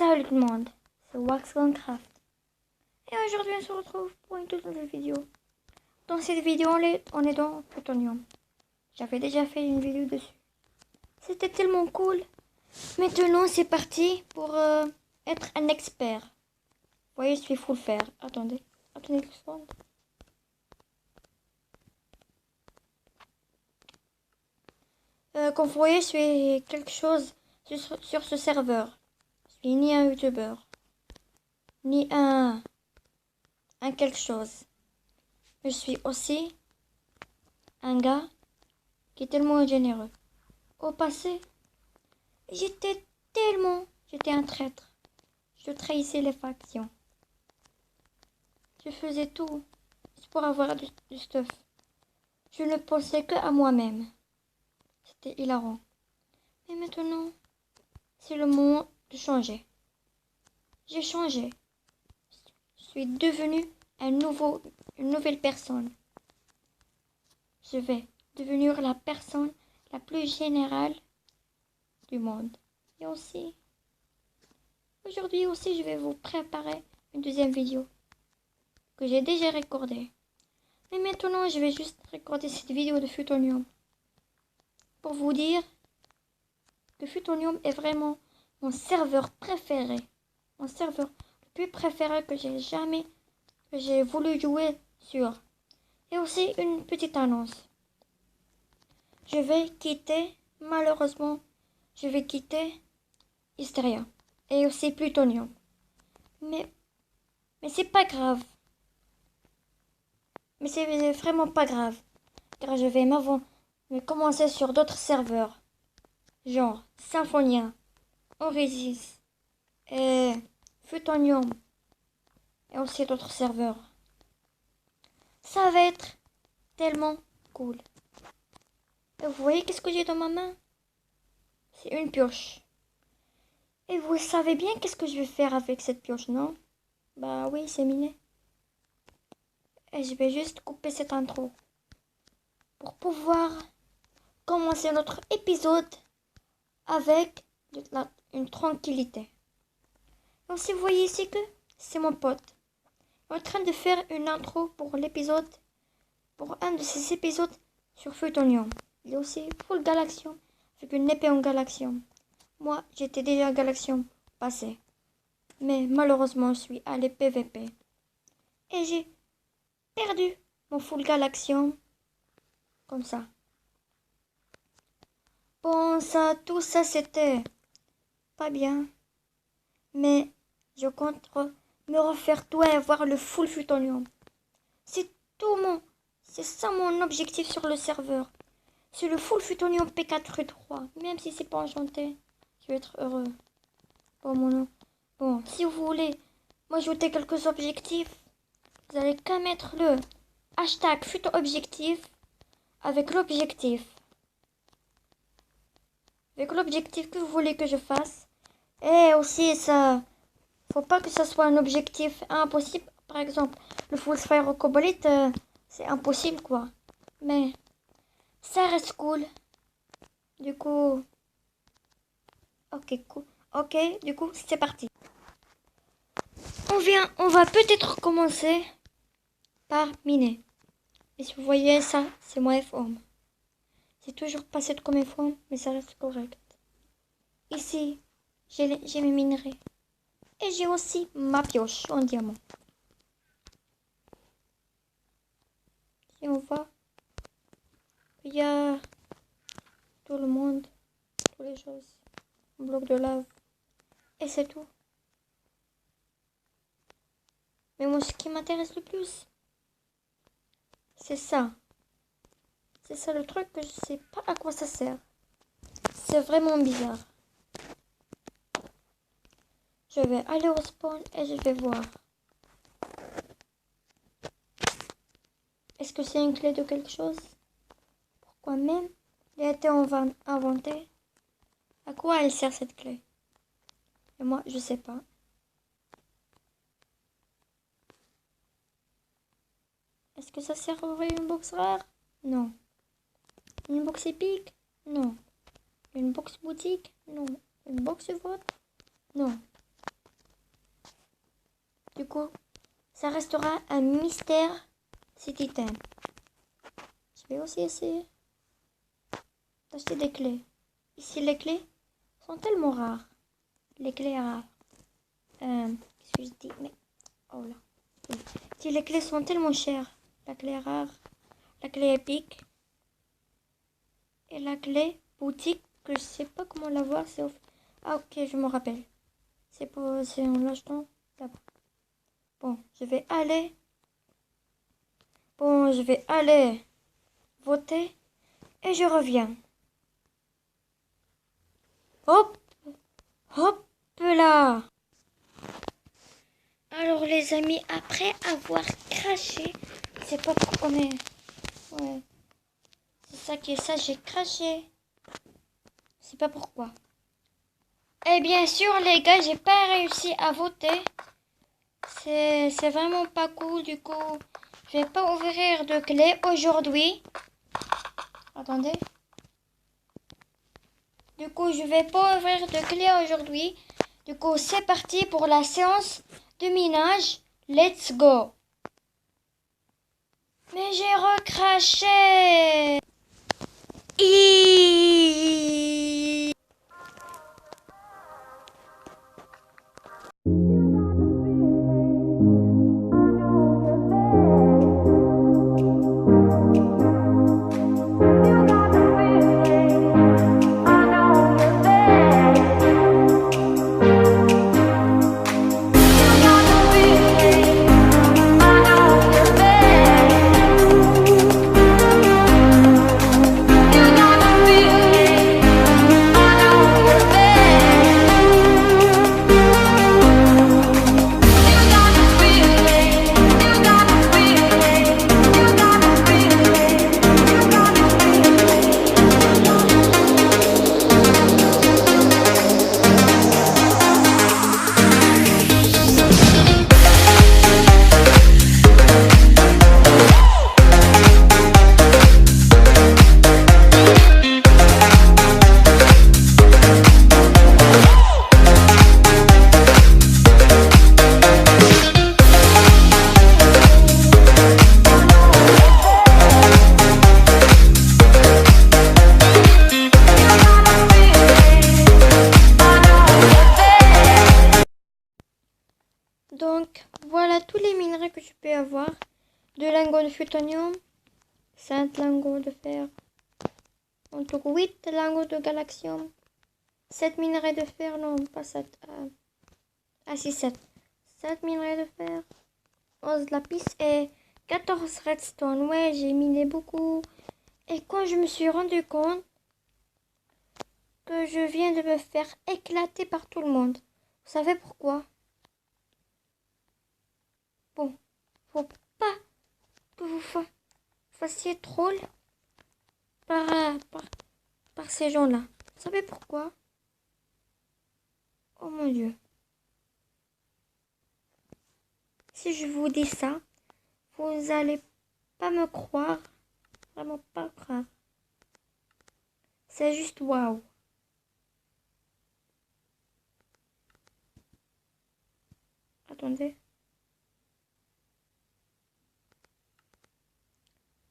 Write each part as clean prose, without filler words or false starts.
Salut tout le monde, c'est WaxCraft. Et aujourd'hui on se retrouve pour une toute nouvelle vidéo. Dans cette vidéo on est dans Plutonium. J'avais déjà fait une vidéo dessus. C'était tellement cool. Maintenant c'est parti pour être un expert. Vous voyez, je suis full fer. Attendez une seconde. Comme vous voyez, je suis quelque chose sur ce serveur. Je suis ni un youtubeur, ni un quelque chose. Je suis aussi un gars qui est tellement généreux. Au passé, j'étais un traître. Je trahissais les factions. Je faisais tout pour avoir du stuff. Je ne pensais que à moi-même. C'était hilarant. Mais maintenant, c'est le moment de changer. J'ai changé. Je suis devenue une nouvelle personne. Je vais devenir la personne la plus générale du monde. Et aussi, aujourd'hui aussi, je vais vous préparer une deuxième vidéo que j'ai déjà recordée. Mais maintenant, je vais juste recorder cette vidéo de Futonium pour vous dire que Futonium est vraiment mon serveur préféré. Mon serveur le plus préféré que j'ai voulu jouer sur. Et aussi une petite annonce. Je vais quitter, malheureusement, Hysteria et aussi Plutonium. Mais c'est pas grave. Mais c'est vraiment pas grave. Car je vais commencer sur d'autres serveurs. Genre Symphonia, Oasis et Futonium. Et aussi d'autres serveurs. Ça va être tellement cool. Et vous voyez qu'est-ce que j'ai dans ma main? C'est une pioche. Et vous savez bien qu'est-ce que je vais faire avec cette pioche, non? Bah oui, c'est miné. Et je vais juste couper cette intro pour pouvoir commencer notre épisode avec une tranquillité. Donc si vous voyez ici que c'est mon pote. Il est en train de faire une intro pour un de ces épisodes sur Futonium. Il est aussi full Galaxium avec une épée en Galaxium. Moi, j'étais déjà en Galaxium passé. Mais malheureusement, je suis allé PVP. Et j'ai perdu mon full Galaxium. Comme ça. Bon, tout ça, c'était pas bien. Mais je compte me refaire tout et avoir le full Futonium. C'est ça mon objectif sur le serveur. C'est le full Futonium P4-3. Même si c'est pas enchanté, je vais être heureux. Bon, si vous voulez m'ajouter quelques objectifs, vous allez qu'à mettre le hashtag FutoObjectif avec l'objectif que vous voulez que je fasse. Et aussi, faut pas que ça soit un objectif impossible. Par exemple, le full Fire au Cobolite, c'est impossible quoi. Mais ça reste cool. Du coup, ok, cool. Ok, du coup, c'est parti. On va peut-être commencer par miner. Et si vous voyez ça, c'est mon F-Home. C'est toujours pas cette comme F-Home, mais ça reste correct. Ici, j'ai mes minerais. Et j'ai aussi ma pioche en diamant. Si on voit, il y a tout le monde, toutes les choses. Un bloc de lave. Et c'est tout. Mais moi, ce qui m'intéresse le plus, c'est ça. C'est ça le truc que je sais pas à quoi ça sert. C'est vraiment bizarre. Je vais aller au spawn et je vais voir. Est-ce que c'est une clé de quelque chose? Pourquoi même elle a été inventée? À quoi elle sert cette clé? Et moi, je sais pas. Est-ce que ça sert à ouvrir une box rare? Non. Une box épique? Non. Une box boutique? Non. Une box vote? Non. Du coup, ça restera un mystère cet item. Je vais aussi essayer d'acheter des clés. Ici, les clés sont tellement rares. Les clés rares. Qu'est-ce que je dis? Mais, oh là. Oui. Si les clés sont tellement chères. La clé rare, la clé épique et la clé boutique que je sais pas comment l'avoir. Ah ok, je me rappelle. C'est en l'achetant là-bas. Bon, je vais aller voter et je reviens. Hop, hop là. Alors les amis, après avoir craché, c'est pas pourquoi mais ouais, c'est ça qui est ça, j'ai craché. C'est pas pourquoi. Et bien sûr les gars, j'ai pas réussi à voter. C'est vraiment pas cool, du coup, je vais pas ouvrir de clé aujourd'hui. Attendez. Du coup, je vais pas ouvrir de clé aujourd'hui. Du coup, c'est parti pour la séance de minage. Let's go. Mais j'ai recraché. Donc, voilà tous les minerais que je peux avoir. 2 lingots de plutonium, 5 lingots de fer, en tout 8 lingots de galaxium, 7 minerais de fer, non, pas 7, si 7. 7 minerais de fer, 11 lapis et 14 redstone. Ouais, j'ai miné beaucoup. Et quand je me suis rendu compte que je viens de me faire éclater par tout le monde. Vous savez pourquoi? Bon, faut pas que vous fassiez troll par ces gens-là. Vous savez pourquoi? Oh mon Dieu. Si je vous dis ça, vous allez pas me croire. Vraiment pas croire. C'est juste waouh. Attendez.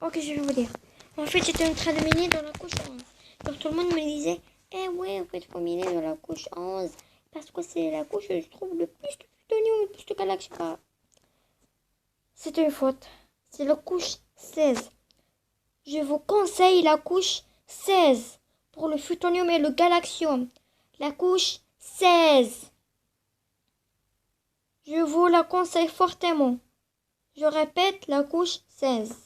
Ok, je vais vous dire. En fait, j'étais en train de miner dans la couche 11. Donc tout le monde me disait, eh ouais, en fait, il faut miner dans la couche 11. Parce que c'est la couche où je trouve le plus de plutonium, le plus de galaxies. C'est une faute. C'est la couche 16. Je vous conseille la couche 16 pour le plutonium et le galaxium. La couche 16. Je vous la conseille fortement. Je répète, la couche 16.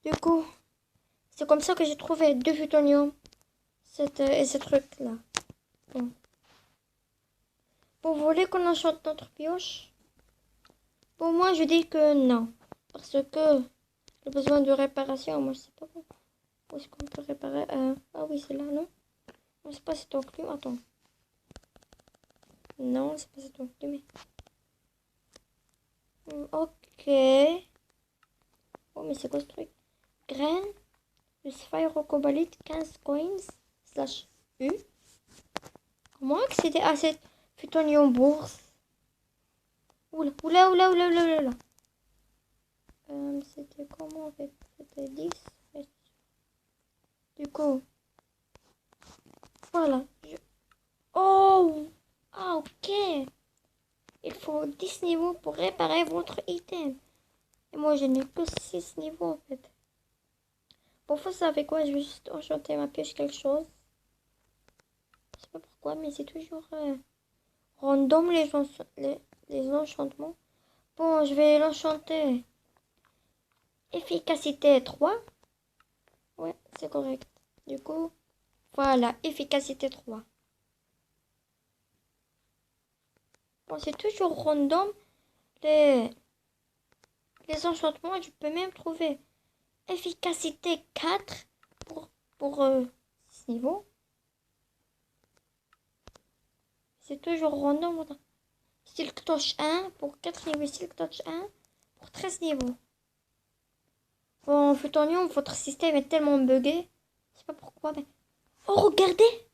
Du coup, c'est comme ça que j'ai trouvé 2 plutonium et ce truc-là. Bon. Vous voulez qu'on achète notre pioche? Pour moi, je dis que non. Parce que le besoin de réparation, moi, je sais pas où est-ce qu'on peut réparer. Ah oui, c'est là, non? Je sais pas si c'est inclus. Attends. Non, c'est pas c'est inclus, mais... Ok. Oh, mais c'est quoi ce truc? Graine, le sphyrocobalite, 15 coins, /U. Comment accéder à cette plutonium bourse? Oula, oula, oula, oula, oula, oula. C'était comment en fait? C'était 10. Du coup, voilà. Oh! Ah, ok. Il faut 10 niveaux pour réparer votre item. Et moi, je n'ai que 6 niveaux en fait. Bon, vous savez quoi? Je vais juste enchanter ma pioche quelque chose. Je sais pas pourquoi, mais c'est toujours random les enchantements. Bon, je vais l'enchanter. Efficacité 3. Ouais, c'est correct. Du coup, voilà, efficacité 3. Bon, c'est toujours random les, les enchantements. Je peux même trouver efficacité 4 pour 6 niveaux. C'est toujours random. Silk Touch 1 pour 4 niveaux. Silk Touch 1 pour 13 niveaux. Bon, Futonium, votre système est tellement buggé. Je sais pas pourquoi, mais... Oh, regardez!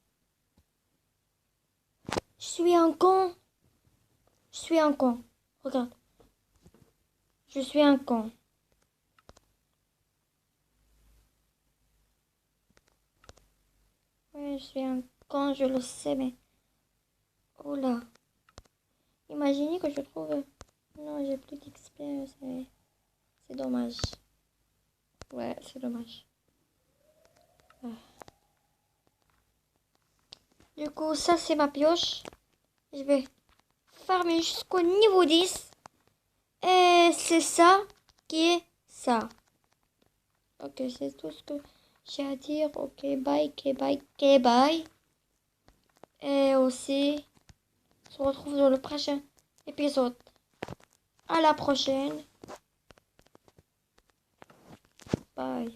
Je suis un con. Je suis un con. Regarde. Je suis un con. Oui, je suis un con, je le sais, mais... Oh là. Imaginez que je trouve... Non, j'ai plus d'XP, c'est dommage. Ouais, c'est dommage. Ah. Du coup, ça, c'est ma pioche. Je vais farmer jusqu'au niveau 10. Et c'est ça qui est ça. Ok, c'est tout ce que j'ai à dire. Ok, bye, ok, bye, ok, bye. Et aussi, on se retrouve dans le prochain épisode. À la prochaine. Bye.